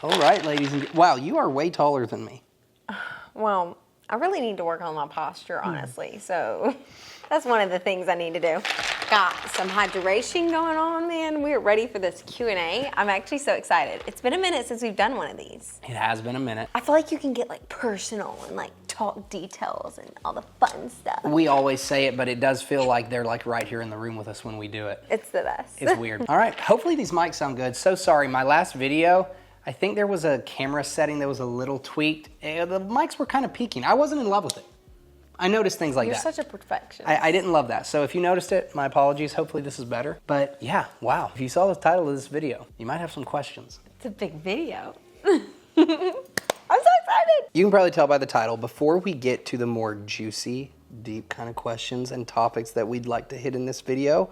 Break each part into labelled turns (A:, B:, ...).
A: All right, ladies and wow, you are way taller than me.
B: Well, I really need to work on my posture, honestly. So that's one of the things I need to do. Got some hydration going on, man. We're ready for this Q&A. I'm actually so excited. It's been a minute since we've done one of these.
A: It has been a minute.
B: I feel like you can get like personal and like talk details and all the fun stuff.
A: We always say it, but it does feel like they're like right here in the room with us when we do it.
B: It's the best.
A: It's weird. All right, hopefully these mics sound good. So sorry, my last video, I think there was a camera setting that was a little tweaked. The mics were kind of peaking. I wasn't in love with it. I noticed things like that.
B: You're such a perfectionist.
A: I didn't love that. So if you noticed it, my apologies. Hopefully this is better. But yeah, wow. If you saw the title of this video, you might have some questions.
B: It's a big video. I'm so excited.
A: You can probably tell by the title, before we get to the more juicy, deep kind of questions and topics that we'd like to hit in this video,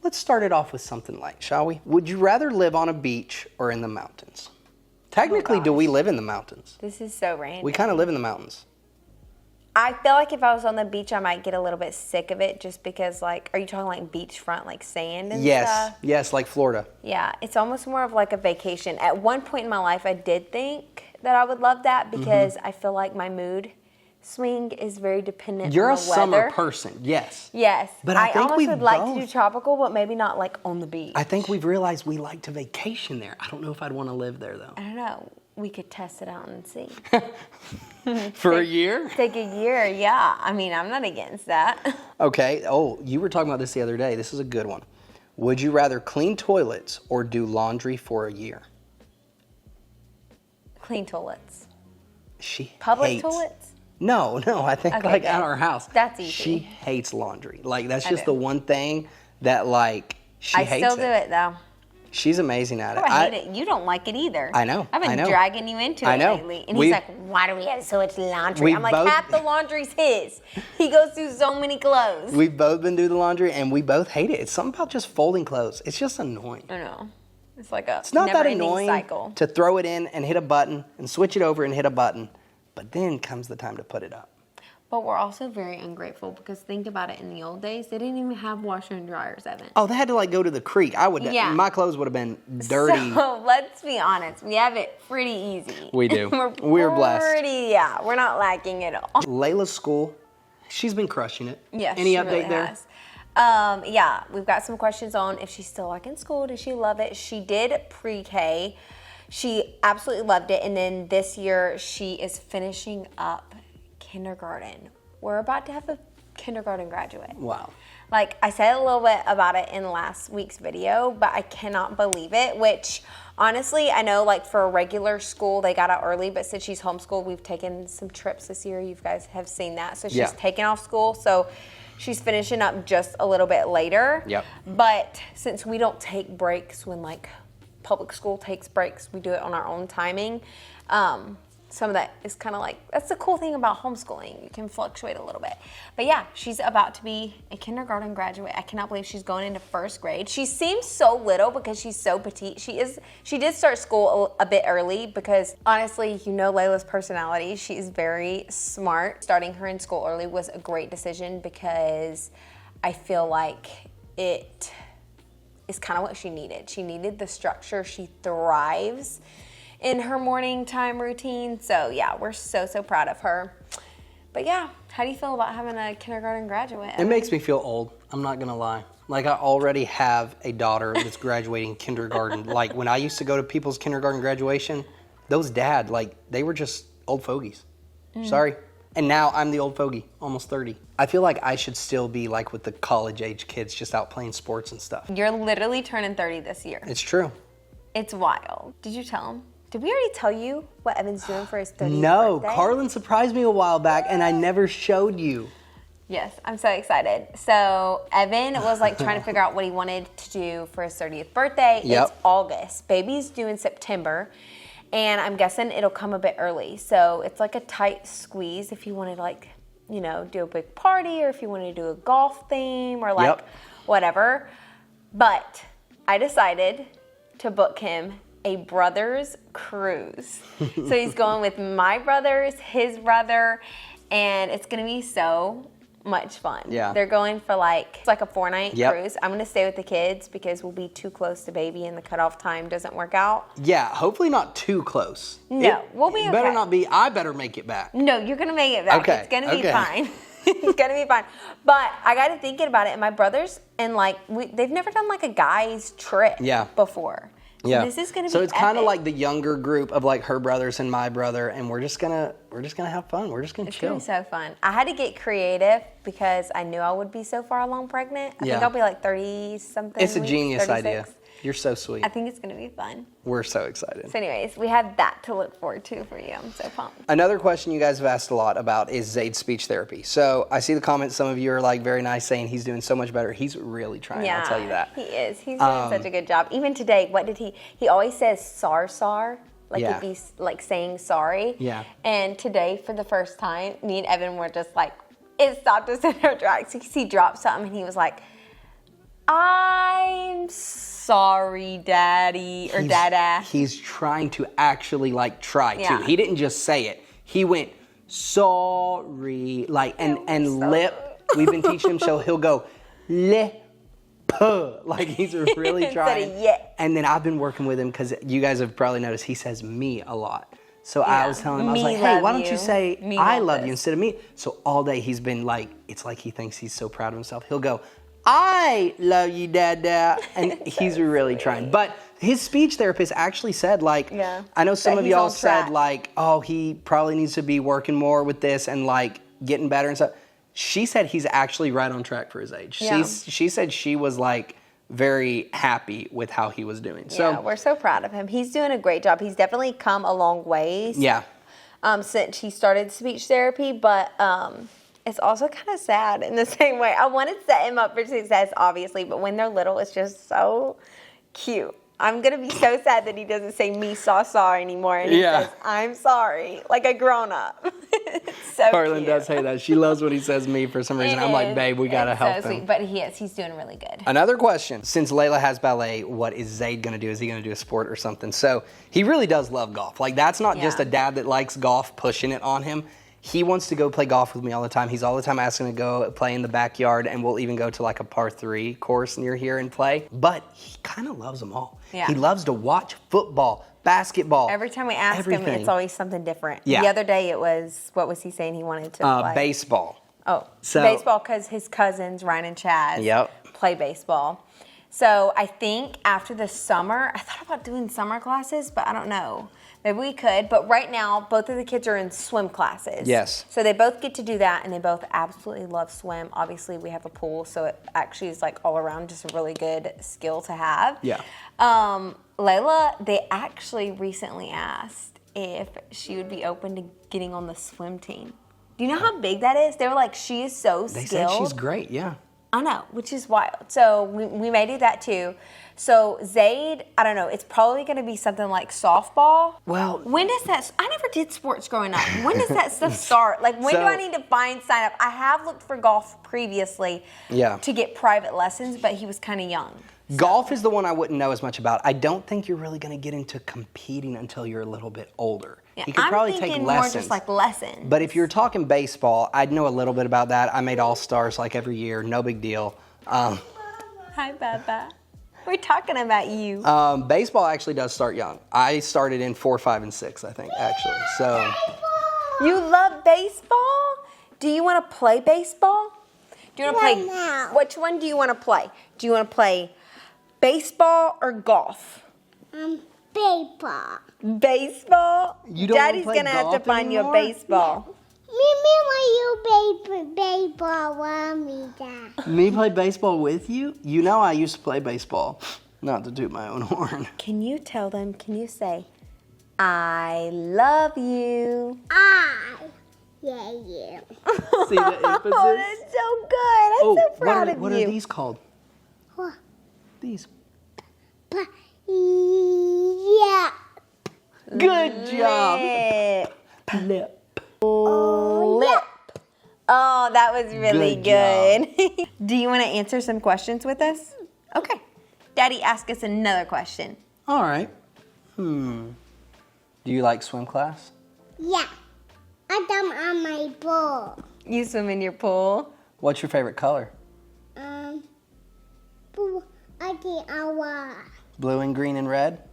A: let's start it off with something light, shall we? Would you rather live on a beach or in the mountains? Technically, do we live in the mountains?
B: This is so random.
A: We kind of live in the mountains.
B: I feel like if I was on the beach, I might get a little bit sick of it just because, like, are you talking like beachfront, like sand and stuff?
A: Yes, like Florida.
B: Yeah, it's almost more of like a vacation. At one point in my life, I did think that I would love that because I feel like my mood swing is very dependent
A: You're
B: on
A: a
B: the weather.
A: summer person, yes.
B: Yes,
A: But I think
B: almost
A: we
B: would like
A: both-
B: to do tropical, but maybe not like on the beach.
A: I think we've realized we like to vacation there. I don't know if I'd want to live there, though.
B: I don't know. We could test it out and see.
A: For a year?
B: Take a year, yeah. I mean, I'm not against that.
A: Okay. Oh, you were talking about this the other day. This is a good one. Would you rather clean toilets or do laundry for a year?
B: Clean toilets.
A: She
B: Public
A: hates.
B: toilets?
A: No, I think
B: Okay,
A: like
B: good.
A: at our house.
B: That's easy.
A: She hates laundry. Like that's
B: I
A: just
B: do.
A: the one thing that like she
B: I
A: hates
B: still do it though.
A: She's amazing at it.
B: Oh, I hate it. You don't like it either.
A: I know,
B: I've been
A: I know.
B: dragging you into it
A: I know.
B: lately. And
A: We-
B: he's like, why do we have so much laundry?
A: We
B: I'm like,
A: both-
B: half the laundry's his. He goes through so many clothes.
A: We've both been doing the laundry and we both hate it. It's something about just folding clothes. It's just annoying.
B: I know. It's like a
A: It's not that
B: never-ending
A: annoying
B: cycle.
A: to throw it in and hit a button and switch it over and hit a button, but then comes the time to put it up.
B: But we're also very ungrateful because think about it, in the old days, they didn't even have washer and dryers, Evan.
A: Oh, they had to like go to the creek.
B: Yeah.
A: My clothes would have been dirty.
B: So let's be honest, we have it pretty easy.
A: We do. We're blessed.
B: Yeah, we're not lacking at all.
A: Layla's school, she's been crushing it.
B: Yeah,
A: Any
B: she
A: update
B: really
A: there?
B: has. Yeah, we've got some questions on if she's still like in school. Does she love it? She did pre-K. She absolutely loved it. And then this year she is finishing up kindergarten. We're about to have a kindergarten graduate.
A: Wow.
B: Like, I said a little bit about it in last week's video, but I cannot believe it, which honestly, I know like for a regular school, they got out early, but since she's homeschooled, we've taken some trips this year. You guys have seen that. So she's
A: Yeah.
B: taken off school. So she's finishing up just a little bit later.
A: Yep.
B: But since we don't take breaks when like public school takes breaks, we do it on our own timing. Some of that is kind of like, that's the cool thing about homeschooling. You can fluctuate a little bit. But yeah, she's about to be a kindergarten graduate. I cannot believe she's going into first grade. She seems so little because she's so petite. She did start school a bit early because honestly, you know Layla's personality. She is very smart. Starting her in school early was a great decision because I feel like it is kind of what she needed. She needed the structure. She thrives in her morning time routine. So yeah, we're so proud of her. But yeah, how do you feel about having a kindergarten graduate?
A: It makes me feel old. I'm not going to lie. Like I already have a daughter that's graduating kindergarten. Like when I used to go to people's kindergarten graduation, those dad, like they were just old fogies. Sorry. And now I'm the old fogey, almost 30. I feel like I should still be like with the college age kids just out playing sports and stuff.
B: You're literally turning 30 this year.
A: It's true.
B: It's wild. Did you tell him? Did we already tell you what Evan's doing for his 30th
A: No,
B: birthday?
A: Carlin surprised me a while back and I never showed you.
B: Yes, I'm so excited. So Evan was like trying to figure out what he wanted to do for his 30th birthday.
A: Yep.
B: It's August. Baby's due in September. And I'm guessing it'll come a bit early. So it's like a tight squeeze if you want to like, you know, do a big party or if you want to do a golf theme or like whatever. But I decided to book him a brother's cruise. So he's going with my brothers, his brother, and it's going to be so much fun.
A: Yeah.
B: They're going for it's like a 4-night
A: Yep.
B: cruise. I'm going to stay with the kids because we'll be too close to baby and the cutoff time doesn't work out.
A: Yeah, hopefully not too close.
B: No, we'll be okay.
A: Better not be. I better make it back.
B: No, you're going to make it back.
A: Okay,
B: It's going to be
A: okay.
B: fine. It's going to be fine. But I got to thinking about it, and my brothers, and they've never done a guy's trip before. So
A: Yeah.
B: this is going to be
A: So it's kind of
B: epic.
A: like the younger group of her brothers and my brother, and we're just gonna have fun. We're just gonna
B: It's
A: chill.
B: going to be so fun. I had to get creative because I knew I would be so far along pregnant. I think I'll be 30-something
A: It's a
B: weeks,
A: genius
B: 36.
A: idea. You're so sweet.
B: I think it's going to be fun.
A: We're so excited.
B: So anyways, we have that to look forward to for you. I'm so pumped.
A: Another question you guys have asked a lot about is Zade's speech therapy. So I see the comments. Some of you are very nice, saying he's doing so much better. He's really trying.
B: Yeah,
A: I'll tell you that.
B: he is. He's doing such a good job. Even today, what did he always says sar.
A: Yeah.
B: If he's saying sorry.
A: Yeah.
B: And today, for the first time, me and Evan were just it stopped us in our tracks. He dropped something and he was like, I'm sorry, Daddy, or Dada.
A: He's trying to actually try
B: Yeah.
A: to. He didn't just say it. He went sorry, and lip. We've been teaching him, so he'll go lip. He's really
B: Instead
A: trying.
B: of yeah.
A: And then I've been working with him because you guys have probably noticed he says me a lot. So I was telling him, I was
B: Me
A: like, hey,
B: love
A: why don't you
B: you.
A: say
B: Me
A: I
B: love
A: love
B: this.
A: you instead of me? So all day he's been it's like he thinks he's so proud of himself. He'll go, I love you, Dada. And he's really trying. But his speech therapist actually said, I know some
B: That
A: of
B: he's
A: y'all
B: on
A: said,
B: track.
A: oh, he probably needs to be working more with this and getting better and stuff. She said he's actually right on track for his age.
B: Yeah.
A: She said she was very happy with how he was doing. So
B: Yeah, we're so proud of him. He's doing a great job. He's definitely come a long ways.
A: yeah.
B: Since he started speech therapy, but it's also kind of sad in the same way. I want to set him up for success, obviously, but when they're little, it's just so cute. I'm going to be so sad that he doesn't say me sorry anymore, and he says, I'm sorry, like a grown-up. It's so
A: Carlin
B: cute.
A: does say that. She loves when he says me for some reason.
B: It
A: I'm like,
B: is.
A: babe, we got to
B: It's
A: help
B: so
A: him.
B: sweet. But he's doing really good.
A: Another question. Since Layla has ballet, what is Zade going to do? Is he going to do a sport or something? So he really does love golf. That's not just
B: Yeah.
A: a dad that likes golf pushing it on him. He wants to go play golf with me all the time. He's all the time asking to go play in the backyard, and we'll even go to a par 3 course near here and play. But he kind of loves them all.
B: Yeah.
A: He loves to watch football, basketball.
B: Every time we ask him,
A: everything.
B: it's always something different.
A: Yeah.
B: The other day it was, what was he saying he wanted to play?
A: Baseball.
B: Oh,
A: So-
B: baseball because his cousins, Ryan and Chaz,
A: Yep.
B: play baseball. So I think after the summer, I thought about doing summer classes, but I don't know. Maybe we could. But right now, both of the kids are in swim classes.
A: Yes.
B: So they both get to do that, and they both absolutely love swim. Obviously, we have a pool, so it actually is all around just a really good skill to have.
A: Yeah.
B: Layla, they actually recently asked if she would be open to getting on the swim team. Do you know how big that is? They were like, she is so
A: They
B: skilled.
A: said she's great, yeah.
B: I know, which is wild. So we may do that too. So Zade, I don't know, it's probably going to be something like softball.
A: Well-
B: when does that, I never did sports growing up. When does that stuff start? When do
A: So-
B: I need to sign up? I have looked for golf previously to get private lessons, but he was kind of young.
A: Golf is the one I wouldn't know as much about. I don't think you're really going to get into competing until you're a little bit older.
B: Yeah,
A: You could
B: I'm
A: probably
B: thinking
A: take
B: more
A: lessons.
B: just lessons.
A: But if you're talking baseball, I'd know a little bit about that. I made All-Stars every year, no big deal.
B: Hi, Baba. We're talking about you.
A: Baseball actually does start young. I started in 4, 5, and 6, I think, actually. So
B: You love baseball? Do you want to play baseball? Do you want to play?
C: No.
B: Which one do you want to play? Do you want to play baseball or golf?
C: Paper.
B: Baseball?
A: You don't wanna
B: Daddy's
A: play
B: gonna have to
A: golf
B: find you a
A: anymore?
B: baseball.
C: Me, baseball, mommy, dad.
A: me play baseball with you? You know I used to play baseball. Not to toot my own horn.
B: Can you tell them, can you say, I love you?
C: Yeah.
A: See the emphasis?
B: Oh, that's so good. I'm so proud of
A: what
B: you.
A: are these called?
C: What?
A: These.
C: Yeah.
A: Good job.
B: Lip.
A: Lip.
B: Lip. Oh, that was really
A: Good
B: good. Do you want to answer some questions with us? Okay. Daddy, ask us another question.
A: All right. Do you like swim class?
C: Yeah. I'm on my ball.
B: You swim in your pool?
A: What's your favorite color?
C: Blue, I think our.
A: Blue and green and red?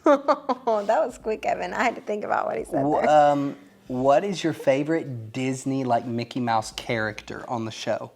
B: Oh, that was quick, Evan. I had to think about what he said there.
A: What is your favorite Disney, like Mickey Mouse character on the show?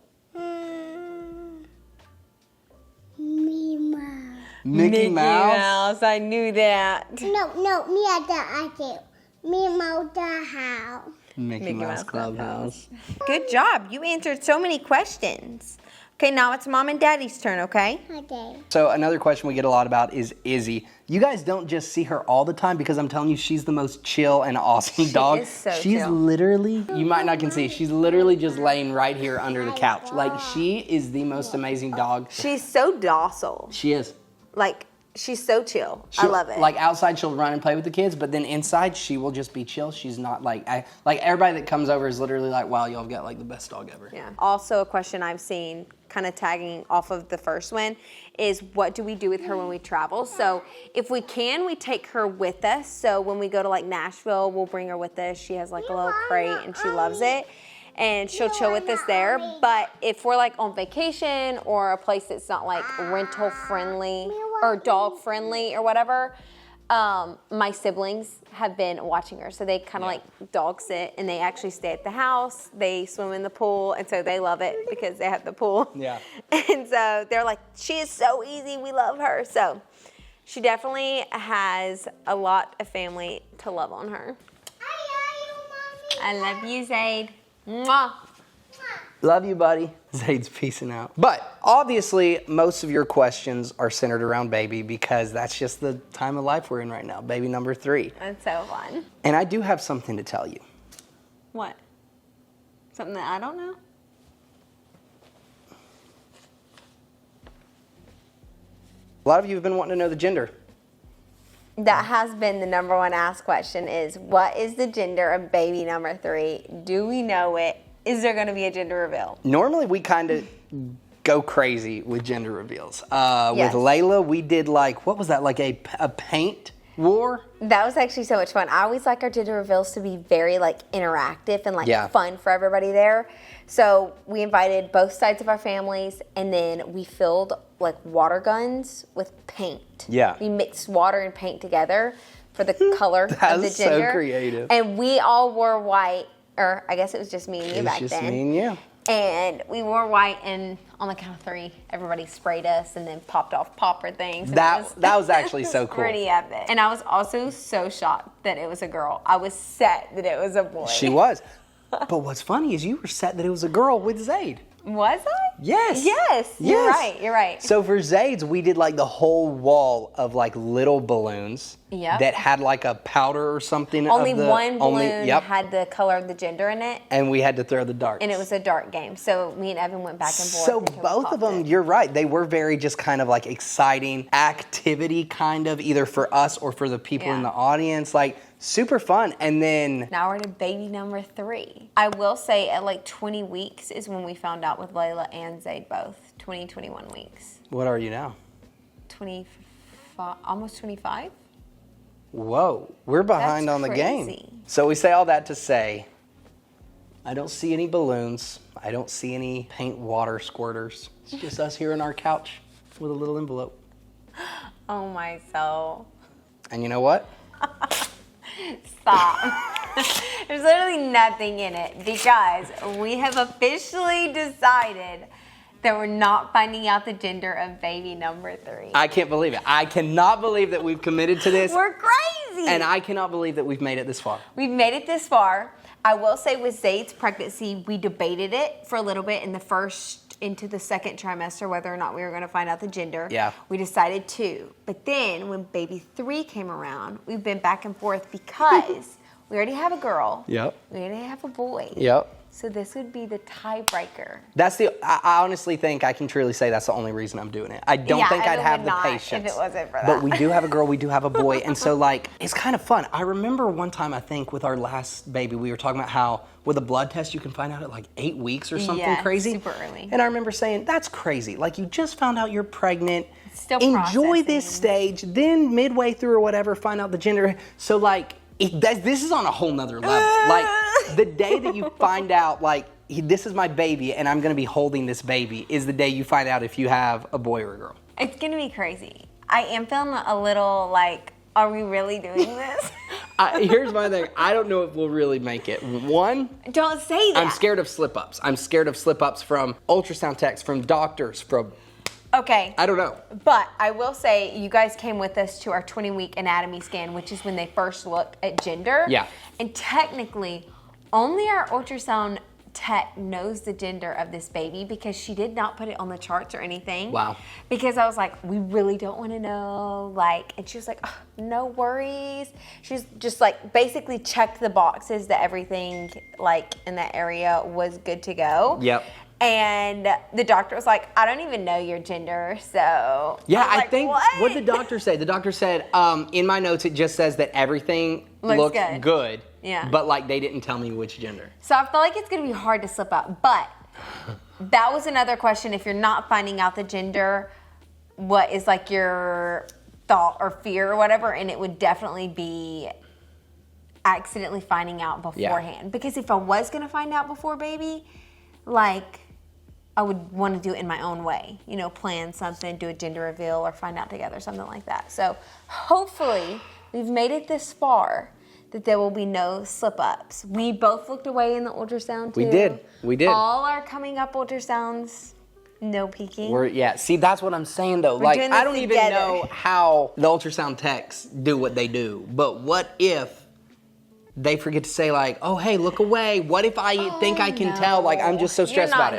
C: Mima.
A: Mickey Mouse?
B: I knew that.
C: No, me at the I think. Mima the house.
A: Mickey Mouse Clubhouse.
B: Good job. You answered so many questions. Okay, now it's Mom and Daddy's turn, okay?
C: Okay.
A: So another question we get a lot about is Izzy. You guys don't just see her all the time because I'm telling you, she's the most chill and awesome dog.
B: Is so
A: She's
B: chill.
A: literally, you might not can see, she's literally just laying right here under the couch. Like, she is the most amazing dog.
B: She's so docile.
A: She is.
B: Like, she's so chill. I love it.
A: Like outside, she'll run and play with the kids, but then inside, she will just be chill. She's not like everybody that comes over is literally like, wow, y'all got like the best dog ever.
B: Yeah. Also, a question I've seen, kind of tagging off of the first one, is what do we do with her when we travel? So if we can, we take her with us. So when we go to like Nashville, we'll bring her with us. She has like a little crate and she loves it. And she'll chill with us there. But if we're like on vacation or a place that's not like rental friendly or dog friendly or whatever, my siblings have been watching her. So they kind of like dog sit and they actually stay at the house. They swim in the pool. And so they love it because they have the pool.
A: Yeah.
B: And so they're like, she is so easy. We love her. So she definitely has a lot of family to love on her. I love you, Zade. Mwah.
A: Love you, buddy. Zade's peacing out. But obviously, most of your questions are centered around baby because that's just the time of life we're in right now. Baby number 3.
B: That's so fun.
A: And I do have something to tell you.
B: What? Something that I don't know?
A: A lot of you have been wanting to know the gender.
B: That has been the number one asked question is, what is the gender of baby number 3? Do we know it? Is there going to be a gender reveal?
A: Normally, we kind of go crazy with gender reveals.
B: Yes.
A: With Layla, we did like, what was that, like a paint war?
B: That was actually so much fun. I always like our gender reveals to be very like interactive and like fun for everybody there. So we invited both sides of our families and then we filled like water guns with paint.
A: Yeah.
B: We mixed water and paint together for the color of the gender.
A: That's so creative.
B: And we all wore white, or I guess it was just me and you back then.
A: It was just me and you.
B: And we wore white, and on the count of 3, everybody sprayed us and then popped off popper things. And
A: That was actually so cool.
B: Pretty epic. And I was also so shocked that it was a girl. I was set that it was a boy.
A: She was. But what's funny is you were set that it was a girl with Zade.
B: Was I?
A: Yes.
B: Yes. You're right. You're right.
A: So for Zade's, we did like the whole wall of like little balloons that had like a powder or something.
B: Only one balloon had the color of the gender in it.
A: And we had to throw the darts.
B: And it was a dart game. So me and Evan went back and forth.
A: So both of them, you're right. They were very just kind of like exciting activity kind of either for us or for the people in the audience. Like super fun. And then
B: now we're to baby number 3. I will say at like 20 weeks is when we found out with Layla and Zade both. 21 weeks.
A: What are you now?
B: 25, almost 25.
A: Whoa, we're behind on the game. So we say all that to say, I don't see any balloons. I don't see any paint water squirters. It's just us here on our couch with a little envelope.
B: Oh my soul.
A: And you know what?
B: Stop. There's literally nothing in it because we have officially decided that we're not finding out the gender of baby number 3.
A: I can't believe it. I cannot believe that we've committed to this.
B: We're crazy.
A: And I cannot believe that we've made it this far.
B: We've made it this far. I will say with Zade's pregnancy, we debated it for a little bit in the first into the second trimester, whether or not we were going to find out the gender.
A: Yeah.
B: We decided 2. But then when baby 3 came around, we've been back and forth because we already have a girl.
A: Yep.
B: We already have a boy.
A: Yep.
B: So this would be the tiebreaker.
A: I honestly think I can truly say that's the only reason I'm doing it. I don't think I'd have the patience.
B: If it wasn't for that.
A: But we do have a girl, we do have a boy. And so like, it's kind of fun. I remember one time, I think with our last baby, we were talking about how with a blood test, you can find out at like 8 weeks or something crazy.
B: Super early.
A: And I remember saying, that's crazy. Like you just found out you're pregnant.
B: Still
A: enjoy
B: processing.
A: this stage. Then midway through or whatever, find out the gender. So like, this is on a whole nother level. Like the day that you find out, like, this is my baby, and I'm going to be holding this baby, is the day you find out if you have a boy or a girl.
B: It's going to be crazy. I am feeling a little like, are we really doing this?
A: Here's my thing. I don't know if we'll really make it. One,
B: don't say that.
A: I'm scared of slip-ups. I'm scared of slip-ups from ultrasound techs, from doctors, from...
B: Okay.
A: I don't know.
B: But I will say, you guys came with us to our 20-week anatomy scan, which is when they first looked at gender.
A: Yeah.
B: And technically, only our ultrasound tech knows the gender of this baby because she did not put it on the charts or anything.
A: Wow.
B: Because I was like, we really don't want to know. Like, and she was like, oh, no worries. She's just like basically checked the boxes that everything like in that area was good to go.
A: Yep.
B: And the doctor was like, I don't even know your gender, so.
A: Yeah,
B: I was
A: I
B: like,
A: think, what did the doctor say? The doctor said, in my notes, it just says that everything looks good.
B: Yeah.
A: But like they didn't tell me which gender.
B: So I feel like it's going to be hard to slip up. But that was another question. If you're not finding out the gender, what is like your thought or fear or whatever? And it would definitely be accidentally finding out beforehand. Yeah. Because if I was going to find out before baby, like I would want to do it in my own way. You know, plan something, do a gender reveal or find out together, something like that. So hopefully we've made it this far that there will be no slip-ups. We both looked away in the ultrasound, too.
A: We did.
B: All our coming up ultrasounds, no peeking.
A: See, that's what I'm saying, though. Like, I don't even know how the ultrasound techs do what they do. But what if they forget to say, like, oh, hey, look away. What if I think I can tell? Like, I'm just so stressed about it.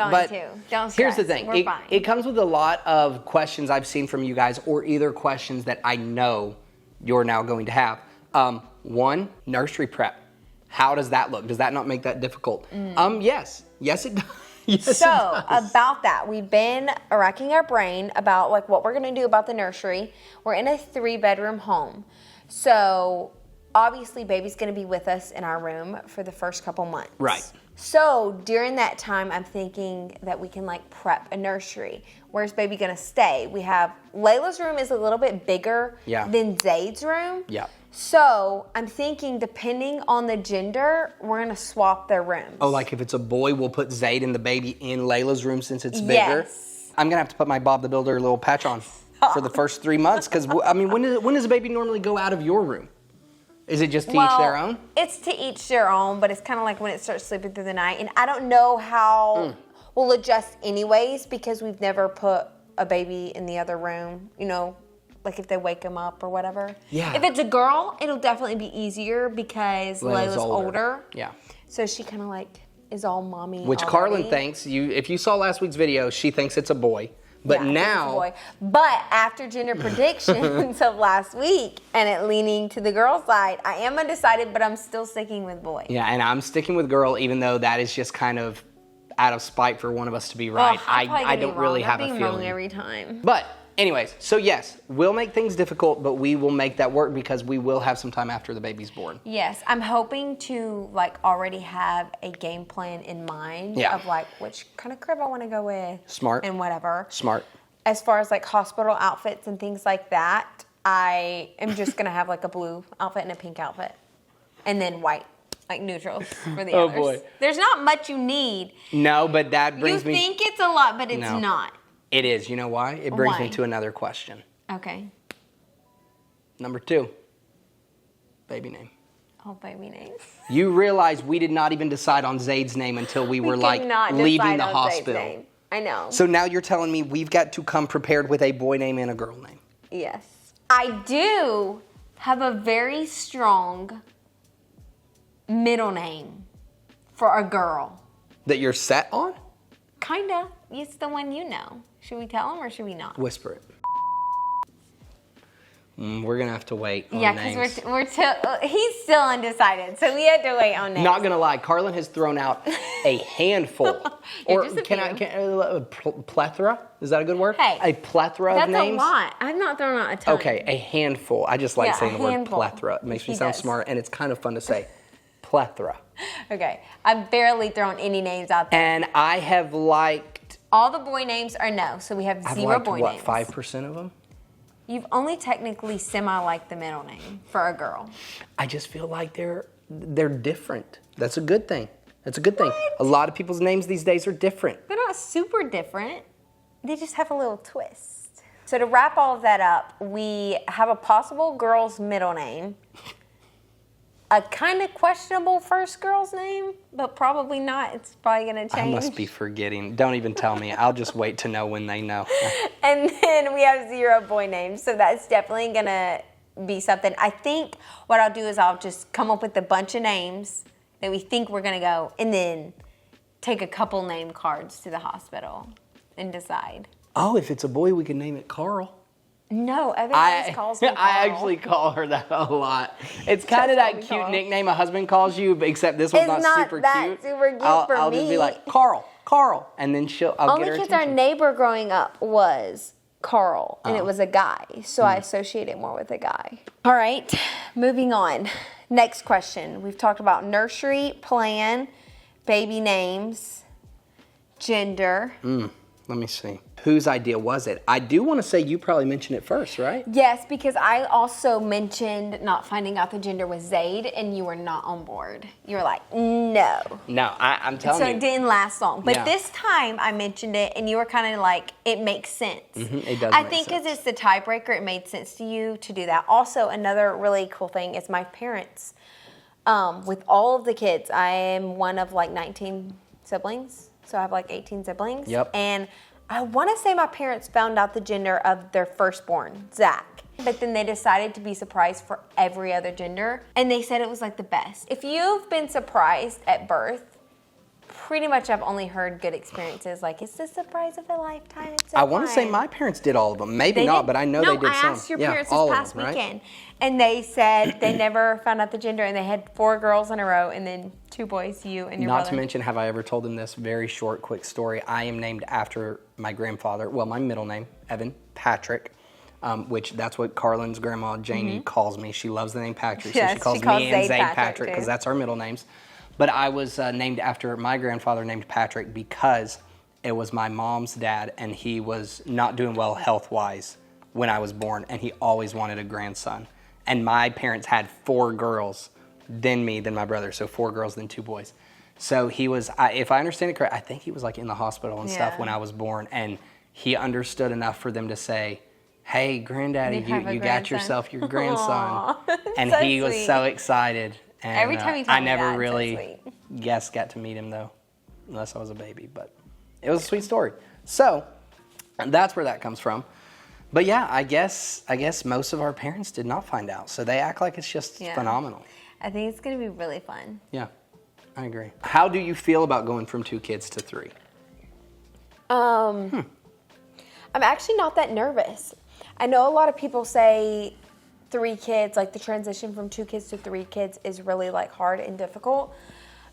B: Don't stress.
A: Here's the thing. It comes with a lot of questions I've seen from you guys, or either questions that I know you're now going to have. One, nursery prep. How does that look? Does that not make that difficult? Yes. Yes, it does. Yes,
B: so about that, we've been racking our brain about like what we're going to do about the nursery. We're in a 3-bedroom home. So obviously baby's going to be with us in our room for the first couple months.
A: Right.
B: So during that time, I'm thinking that we can like prep a nursery. Where's baby going to stay? We have Layla's room is a little bit bigger than Zade's room.
A: Yeah.
B: So I'm thinking, depending on the gender, we're going to swap their rooms.
A: Oh, like if it's a boy, we'll put Zade and the baby in Layla's room since it's bigger?
B: Yes.
A: I'm going to have to put my Bob the Builder little patch on for the first 3 months. Because, I mean, when does a baby normally go out of your room? Is it just to each their own?
B: It's to each their own, but it's kind of like when it starts sleeping through the night. And I don't know how we'll adjust anyways because we've never put a baby in the other room, you know, like if they wake them up or whatever.
A: Yeah.
B: If it's a girl, it'll definitely be easier because Layla's older.
A: Yeah.
B: So she kind of like is all mommy
A: Which
B: already.
A: Carlin thinks, if you saw last week's video, she thinks it's a boy. But now...
B: But after gender predictions of last week and it leaning to the girl side, I am undecided, but I'm still sticking with boy.
A: Yeah, and I'm sticking with girl, even though that is just kind of out of spite for one of us to be right. I don't really have a feeling.
B: Wrong every time.
A: But anyways, so yes, we'll make things difficult, but we will make that work because we will have some time after the baby's born.
B: Yes, I'm hoping to like already have a game plan in mind of like which kind of crib I want to go with.
A: Smart.
B: And whatever.
A: Smart.
B: As far as like hospital outfits and things like that, I am just going to have like a blue outfit and a pink outfit. And then white. Like neutrals for the others. Oh boy. There's not much you need.
A: No, but that brings me...
B: You think it's a lot, but it's not.
A: It is. You know why? It brings me to another question.
B: Okay.
A: Number 2. Baby name.
B: Oh, baby names.
A: You realize we did not even decide on Zade's name until we were like leaving the hospital.
B: I know.
A: So now you're telling me we've got to come prepared with a boy name and a girl name.
B: Yes. I do have a very strong middle name for a girl.
A: That you're set on?
B: Kinda. It's the one you know. Should we tell him or should we not?
A: Whisper it. We're gonna have to wait on
B: names. Because he's still undecided, so we had to wait on names.
A: Not gonna lie, Carlin has thrown out a handful. Or plethora? Is that a good word?
B: Hey,
A: a plethora of names?
B: That's a lot. I've not thrown out a ton.
A: Okay, a handful. I just like saying the word plethora. It makes me sound smart, and it's kind of fun to say. Plethora.
B: Okay, I've barely thrown any names out there.
A: And I have liked...
B: All the boy names are no, so we have 0 boy names.
A: 5% of them?
B: You've only technically semi-liked the middle name for a girl.
A: I just feel like they're different. That's a good thing. It's a good thing. A lot of people's names these days are different.
B: They're not super different. They just have a little twist. So to wrap all of that up, we have a possible girl's middle name, a kind of questionable first girl's name, but probably not. It's probably going to change.
A: I must be forgetting. Don't even tell me. I'll just wait to know when they know.
B: And then we have 0 boy names. So that's definitely going to be something. I think what I'll do is I'll just come up with a bunch of names that we think we're going to go, and then take a couple name cards to the hospital and decide.
A: Oh, if it's a boy, we can name it Carl.
B: No, Evan always calls me Carl.
A: I actually call her that a lot. It's kind of that cute nickname a husband calls you, but except this one's not super cute. I'll just be like, Carl. And then I'll get her
B: Only because
A: attention.
B: our neighbor growing up was Carl, and it was a guy, so I associate it more with a guy. All right, moving on. Next question. We've talked about nursery, plan, baby names, gender.
A: Let me see. Whose idea was it? I do want to say you probably mentioned it first, right?
B: Yes, because I also mentioned not finding out the gender was Zade, and you were not on board. You were like, no.
A: No, I'm telling you.
B: So it didn't last long. But
A: Yeah.
B: this time I mentioned it, and you were kind of like, it makes sense.
A: It does
B: I
A: make
B: think
A: sense.
B: because it's the tiebreaker, it made sense to you to do that. Also, another really cool thing is my parents, with all of the kids, I am one of like 19 siblings. So I have like 18 siblings.
A: Yep.
B: And I want to say my parents found out the gender of their firstborn, Zach. But then they decided to be surprised for every other gender. And they said it was like the best. If you've been surprised at birth, pretty much I've only heard good experiences. Like, it's the surprise of a lifetime. It's so
A: I want to say
B: fun.
A: my parents did all of them. Maybe
B: They
A: not,
B: did?
A: but I know
B: no,
A: they did some.
B: I asked your parents
A: all
B: this
A: of
B: past
A: them, right?
B: weekend, and they said they never found out the gender, and they had 4 girls in a row, and then 2 boys, you and your
A: Not
B: brother.
A: to mention, have I ever told them this very short, quick story? I am named after my grandfather. Well, my middle name, Evan Patrick, which that's what Carlin's grandma, Janie, calls me. She loves the name Patrick,
B: Yes,
A: so she calls
B: she calls
A: me and
B: Zade
A: Zade
B: Patrick,
A: Patrick
B: too.
A: because that's our middle names. But I was named after my grandfather named Patrick because it was my mom's dad, and he was not doing well health-wise when I was born, and he always wanted a grandson. And my parents had 4 girls, then me, then my brother, so 4 girls, then 2 boys. So he was, if I understand it correct, I think he was like in the hospital and stuff
B: Yeah.
A: when I was born, and he understood enough for them to say, hey, granddaddy,
B: You have a
A: you got
B: grandson."
A: yourself your grandson.
B: Aw,
A: And
B: so
A: he was
B: sweet.
A: so excited. And,
B: Every time you tell
A: I
B: me
A: never
B: that, it's so
A: really
B: sweet.
A: got to meet him though, unless I was a baby, but it was a sweet story. So that's where that comes from. But yeah, I guess most of our parents did not find out, so they act like it's just
B: Yeah.
A: phenomenal.
B: I think it's going to be really fun.
A: Yeah, I agree. How do you feel about going from 2 kids to 3?
B: I'm actually not that nervous. I know a lot of people say 3 kids, like the transition from 2 kids to 3 kids is really like hard and difficult.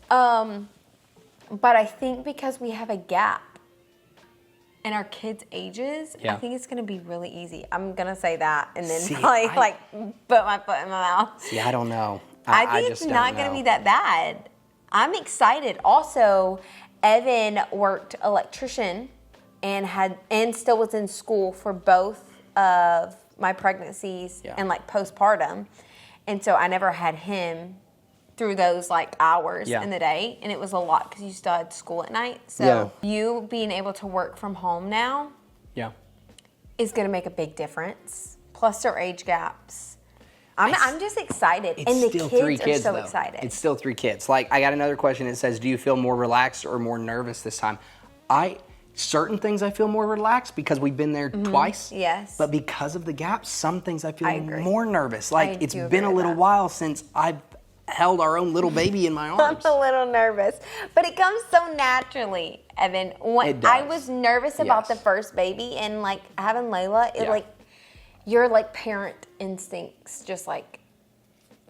B: But I think because we have a gap in our kids' ages,
A: Yeah.
B: I think it's gonna be really easy. I'm gonna say that and then
A: See,
B: probably
A: I-
B: like put my foot in my mouth.
A: See, I don't know.
B: I think
A: just
B: it's
A: don't
B: not going to
A: know.
B: be that bad. I'm excited. Also, Evan worked electrician and still was in school for both of my pregnancies
A: Yeah.
B: and like postpartum. And so I never had him through those like hours
A: Yeah.
B: in the day, and it was a lot because you still had school at night. So
A: Yeah.
B: you being able to work from home now
A: Yeah.
B: is going to make a big difference. Plus their age gaps. I'm just excited,
A: It's
B: and the
A: still
B: kids
A: 3 kids,
B: are so
A: though.
B: excited.
A: It's still 3 kids. Like, I got another question. It says, do you feel more relaxed or more nervous this time? Certain things I feel more relaxed because we've been there twice.
B: Mm-hmm. Yes.
A: But because of the gap, some things I feel
B: I agree.
A: more nervous. Like,
B: I
A: it's
B: do
A: been
B: agree
A: a
B: with
A: little
B: that.
A: while since I've held our own little baby in my
B: I'm
A: arms.
B: a little nervous, but it comes so naturally, Evan.
A: It
B: I
A: does.
B: was nervous about the
A: Yes.
B: first baby, and like having Layla, it
A: Yeah.
B: like your like parent instincts just like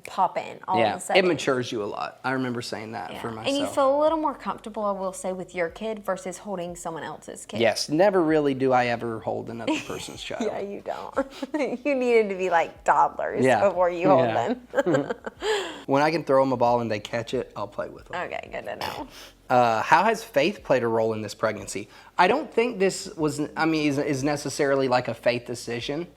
B: pop in all of
A: Yeah,
B: a sudden.
A: it matures you a lot. I remember saying that
B: Yeah.
A: for myself.
B: And you feel a little more comfortable, I will say, with your kid versus holding someone else's kid.
A: Yes, never really do I ever hold another person's child.
B: Yeah, you don't. You needed to be like toddlers
A: Yeah.
B: before you hold
A: Yeah.
B: them.
A: When I can throw them a ball and they catch it, I'll play with them.
B: Okay, good to know.
A: How has faith played a role in this pregnancy? I don't think this is necessarily like a faith decision.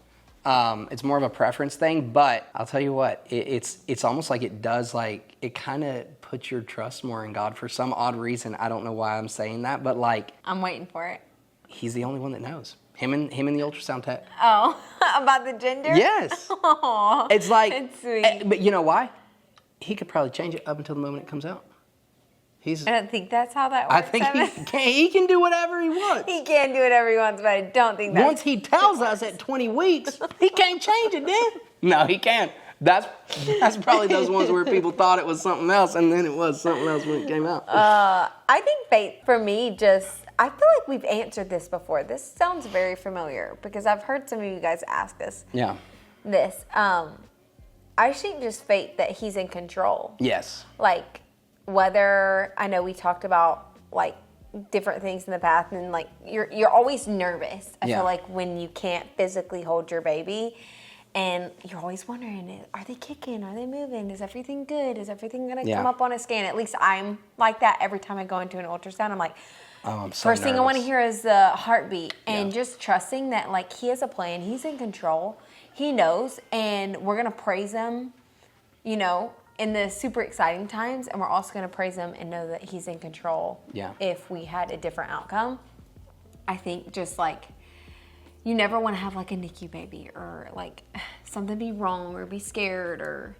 A: It's more of a preference thing, but I'll tell you what, it's almost like it does, like, it kind of puts your trust more in God for some odd reason. I don't know why I'm saying that, but like,
B: I'm waiting for it.
A: He's the only one that knows. Him and the ultrasound tech.
B: Oh, about the gender?
A: Yes.
B: Aww,
A: It's like,
B: it's sweet.
A: but you know why? He could probably change it up until the moment it comes out.
B: I don't think that's how that works.
A: I think he can do whatever he wants.
B: He can do whatever he wants, but I don't think that's...
A: Once he tells us at 20 weeks, he can't change it then. No, he can't. That's probably those ones where people thought it was something else, and then it was something else when it came out.
B: I think faith, for me, I feel like we've answered this before. This sounds very familiar because I've heard some of you guys ask us this. I think just faith that he's in control.
A: Yes.
B: Like, whether, I know we talked about, like, different things in the past, and, like, you're always nervous. I feel like when you can't physically hold your baby, and you're always wondering, are they kicking? Are they moving? Is everything good? Is everything going to come up on a scan? At least I'm like that every time I go into an ultrasound. I'm like,
A: I'm so
B: first thing I want to hear is the heartbeat, and just trusting that, like, he has a plan. He's in control. He knows, and we're going to praise him, you know, in the super exciting times, and we're also going to praise him and know that he's in control if we had a different outcome. I think just, like, you never want to have, like, a NICU baby or, like, something be wrong or be scared or,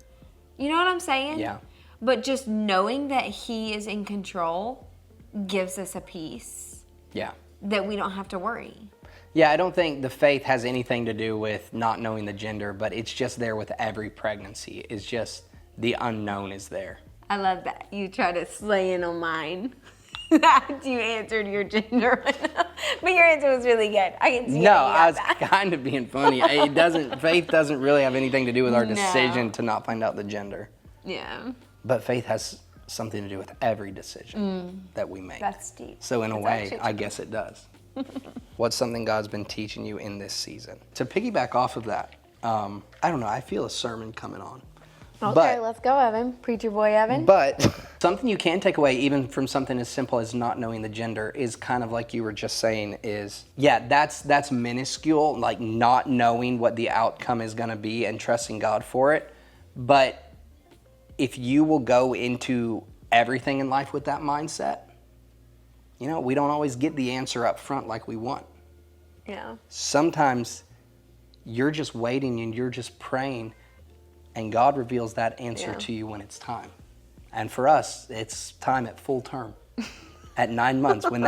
B: you know what I'm saying?
A: Yeah.
B: But just knowing that he is in control gives us a peace.
A: Yeah.
B: That we don't have to worry.
A: Yeah, I don't think the faith has anything to do with not knowing the gender, but it's just there with every pregnancy. It's just the unknown is there.
B: I love that. You try to slay in on mine. That you answered your gender. But your answer was really good. I can see
A: No,
B: how you
A: I was
B: got that.
A: kind of being funny. Faith doesn't really have anything to do with our decision to not find out the gender.
B: Yeah.
A: But faith has something to do with every decision that we make.
B: That's deep.
A: So in a
B: That's
A: way,
B: actually
A: I guess it does. What's something God's been teaching you in this season? To piggyback off of that, I don't know, I feel a sermon coming on.
B: Okay, let's go, Evan. Preacher boy Evan.
A: But something you can take away even from something as simple as not knowing the gender is kind of like you were just saying is, that's minuscule, like not knowing what the outcome is going to be and trusting God for it. But if you will go into everything in life with that mindset, you know, we don't always get the answer up front like we want.
B: Yeah.
A: Sometimes you're just waiting and you're just praying, and God reveals that answer to you when it's time. And for us, it's time at full term, at 9 months. When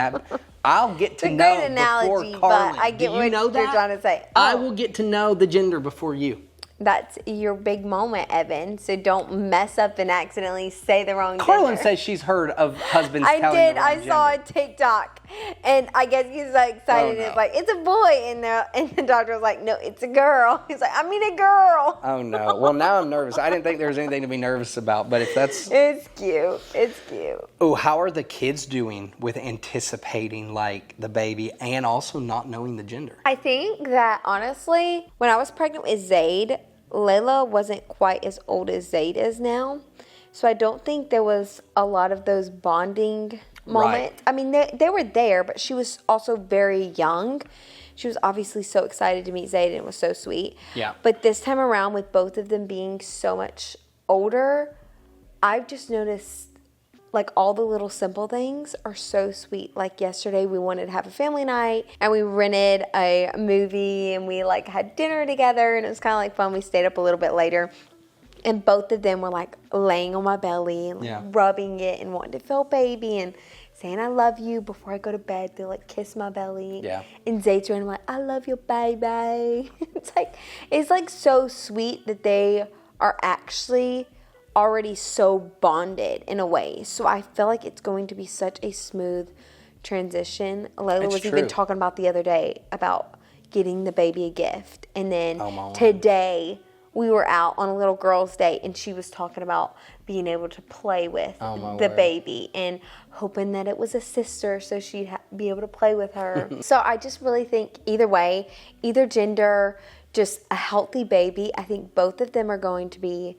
A: I'll get to know
B: great analogy,
A: before Carlin.
B: but I get
A: Do you
B: what
A: know
B: you're
A: that?
B: trying to say.
A: I
B: Oh.
A: will get to know the gender before you.
B: That's your big moment, Evan. So don't mess up and accidentally say the wrong
A: Carlin
B: gender.
A: says she's heard of husbands
B: I
A: telling
B: did.
A: the wrong
B: I saw a
A: gender.
B: TikTok, and I guess he's like excited.
A: Oh, no.
B: It's like it's a boy, and the doctor was like, "No, it's a girl." He's like, "I mean a girl."
A: Oh no! Well, now I'm nervous. I didn't think there was anything to be nervous about, but if that's
B: It's cute. It's cute.
A: oh, how are the kids doing with anticipating like the baby and also not knowing the gender?
B: I think that honestly, when I was pregnant with Zade, Layla wasn't quite as old as Zade is now. So I don't think there was a lot of those bonding moments.
A: Right.
B: I mean, they were there, but she was also very young. She was obviously so excited to meet Zade, and it was so sweet.
A: Yeah.
B: But this time around, with both of them being so much older, I've just noticed like all the little simple things are so sweet. Like yesterday we wanted to have a family night and we rented a movie and we like had dinner together and it was kind of like fun. We stayed up a little bit later and both of them were like laying on my belly and like rubbing it and wanting to feel baby and saying I love you before I go to bed. They like kiss my belly.
A: Yeah.
B: And Zayd's running like I love you baby. It's like so sweet that they are actually already so bonded in a way. So I feel like it's going to be such a smooth transition. Layla was even talking about the other day about getting the baby a gift. And then today we were out on a little girls' day and she was talking about being able to play with the baby and hoping that it was a sister so she'd be able to play with her. So I just really think either way, either gender, just a healthy baby, I think both of them are going to be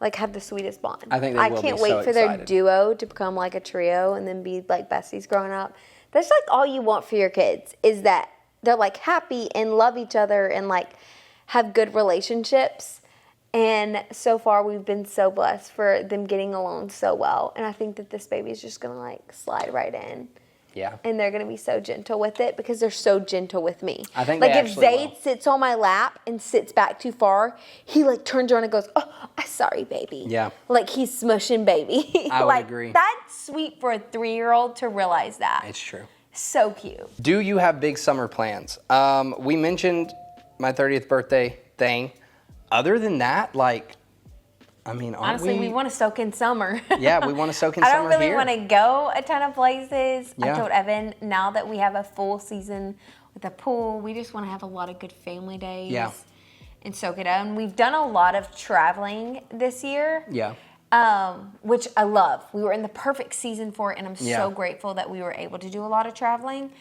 B: like have the sweetest bond.
A: I think they will
B: can't
A: be
B: wait
A: so
B: for their
A: excited.
B: duo to become like a trio and then be like besties growing up. That's like all you want for your kids is that they're like happy and love each other and like have good relationships. And so far, we've been so blessed for them getting along so well. And I think that this baby is just going to like slide right in.
A: Yeah.
B: And they're going to be so gentle with it because they're so gentle with me.
A: I think
B: like
A: they
B: if
A: actually
B: Zade
A: will.
B: sits on my lap and sits back too far, he like turns around and goes, "Oh, I'm sorry, baby."
A: Yeah.
B: Like he's smushing baby.
A: I would
B: like,
A: agree.
B: That's sweet for a 3-year-old to realize that.
A: It's true.
B: So cute.
A: Do you have big summer plans? We mentioned my 30th birthday thing. Other than that, like, I mean,
B: Honestly, we want to soak in summer.
A: Yeah, we want to soak in
B: I
A: summer
B: don't really
A: here.
B: want to go a ton of places.
A: Yeah.
B: I told Evan, now that we have a full season with a pool, we just want to have a lot of good family days.
A: Yeah.
B: And soak it up. And we've done a lot of traveling this year.
A: Yeah.
B: Which I love. We were in the perfect season for it, and I'm
A: Yeah.
B: so grateful that we were able to do a lot of traveling.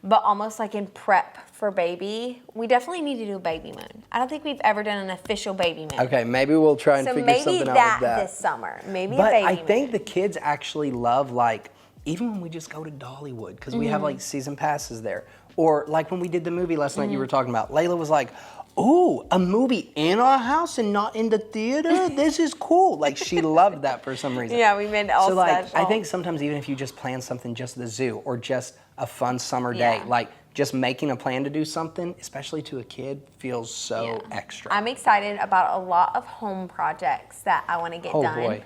B: But almost like in prep for baby, we definitely need to do a baby moon. I don't think we've ever done an official baby moon.
A: Okay, maybe we'll try and
B: So
A: figure
B: maybe
A: something out
B: that
A: with that.
B: this summer. Maybe
A: But
B: a baby
A: I
B: moon.
A: think the kids actually love, like, even when we just go to Dollywood, because we
B: Mm-hmm.
A: have, like, season passes there. Or, like, when we did the movie last night you
B: Mm-hmm.
A: were talking about, Layla was like, "Ooh, a movie in our house and not in the theater? This is cool." Like, she loved that for some reason.
B: Yeah, we made it all
A: So, like,
B: special.
A: I think sometimes even if you just plan something just at the zoo or just a fun summer
B: Yeah.
A: day, like, just making a plan to do something, especially to a kid, feels so
B: Yeah.
A: extra.
B: I'm excited about a lot of home projects that I want to get
A: Oh,
B: done.
A: boy.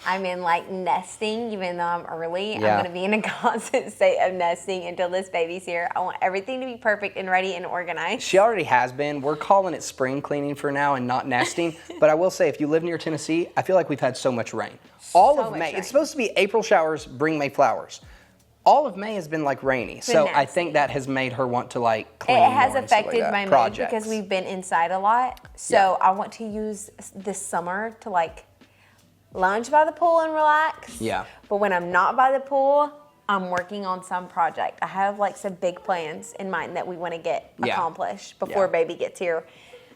B: I'm in like nesting, even though I'm early.
A: Yeah.
B: I'm going to be in a constant state of nesting until this baby's here. I want everything to be perfect and ready and organized.
A: She already has been. We're calling it spring cleaning for now and not nesting. But I will say, if you live near Tennessee, I feel like we've had so much rain. All
B: So
A: of
B: much
A: May.
B: rain.
A: It's supposed to be April showers, bring May flowers. All of May has been like rainy. So I
B: nasty.
A: think that has made her want to like clean
B: It has
A: more and stuff like
B: affected
A: that.
B: my mood
A: Projects.
B: because we've been inside a lot. So
A: Yeah.
B: I want to use this summer to like lounge by the pool and relax.
A: Yeah.
B: But when I'm not by the pool, I'm working on some project. I have like some big plans in mind that we want to get
A: Yeah.
B: accomplished before
A: Yeah.
B: baby gets here.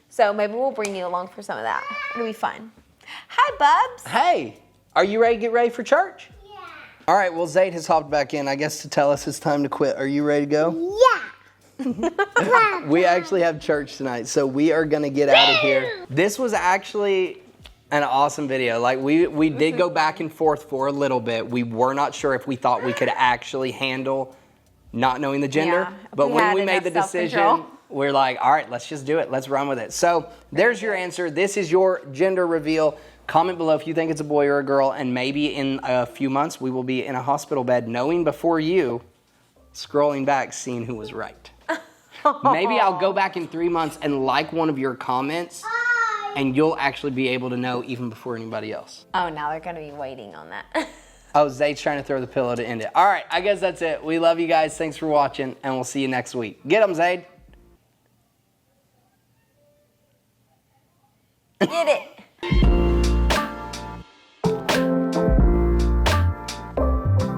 B: So maybe we'll bring you along for some of that. It'll be fun. Hi, Bubs.
A: Hey, are you ready to get ready for church?
C: Yeah.
A: All right, well, Zade has hopped back in, I guess, to tell us it's time to quit. Are you ready to go?
C: Yeah.
A: We actually have church tonight, so we are gonna get out of here. This was actually an awesome video. Like we did go back and forth for a little bit. We were not sure if we thought we could actually handle not knowing the gender,
B: Yeah,
A: but
B: we
A: when
B: had
A: we made the
B: enough
A: decision,
B: self-control.
A: we're like, all right, let's just do it. Let's run with it. So there's your answer. This is your gender reveal. Comment below if you think it's a boy or a girl, and maybe in a few months we will be in a hospital bed knowing before you, scrolling back, seeing who was right. Maybe I'll go back in 3 months and like one of your comments, and you'll actually be able to know even before anybody else.
B: Oh, now they're going to be waiting on that.
A: Oh, Zade's trying to throw the pillow to end it. All right, I guess that's it. We love you guys. Thanks for watching, and we'll see you next week. Get them, Zade.
B: Get it.